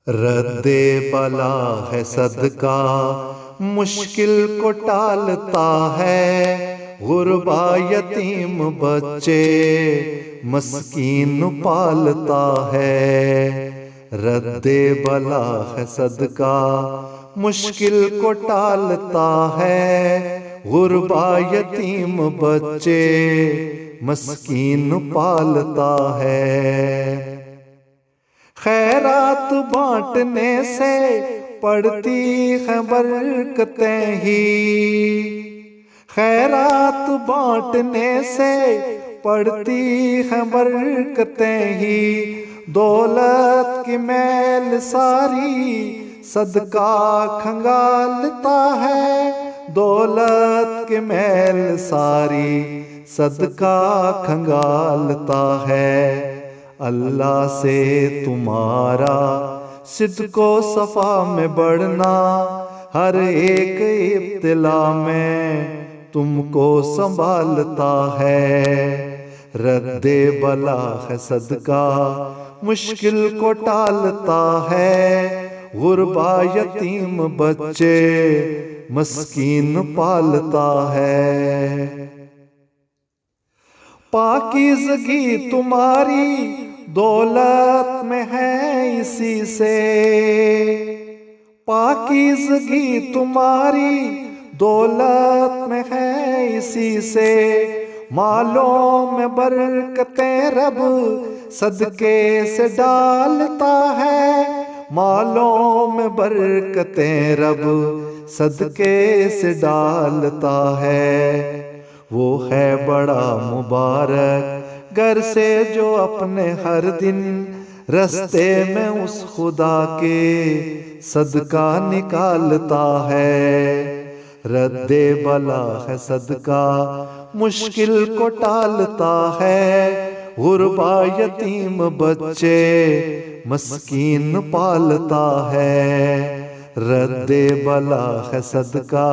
رد بلا ہے صدقہ مشکل کو ٹالتا ہے، غربا یتیم بچے مسکین پالتا ہے۔ رد بلا ہے صدقہ مشکل کو ٹالتا ہے، غربا یتیم بچے مسکین پالتا ہے۔ خیرات بانٹنے سے پڑتی ہیں برکتیں ہی، خیرات بانٹنے سے پڑتی ہیں برکتیں ہی، دولت کی میل ساری صدقہ کھنگالتا ہے، دولت کی میل ساری صدقہ کھنگالتا ہے۔ اللہ سے تمہارا صدق و صفا میں بڑھنا، ہر ایک ابتلا میں تم کو سنبھالتا ہے۔ رد بلا ہے صدقہ مشکل کو ٹالتا ہے، غربا یتیم بچے مسکین پالتا ہے۔ پاکیزگی تمہاری دولت میں ہے اسی سے، پاکیزگی تمہاری دولت میں ہے اسی سے، مالوں میں برکتیں رب صدقے سے ڈالتا ہے، مالوں میں برکتیں رب صدقے سے ڈالتا ہے۔ وہ ہے بڑا مبارک گھر سے جو اپنے ہر دن رستے میں اس خدا کے صدقہ نکالتا ہے۔ رد بلا ہے صدقہ مشکل کو ٹالتا ہے، غربا یتیم بچے مسکین پالتا ہے۔ رد بلا ہے صدقہ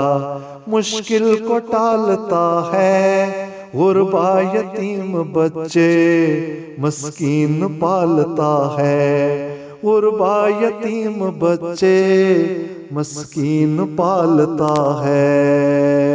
مشکل کو ٹالتا ہے، غربا یتیم بچے مسکین پالتا ہے، غربا یتیم بچے مسکین پالتا ہے۔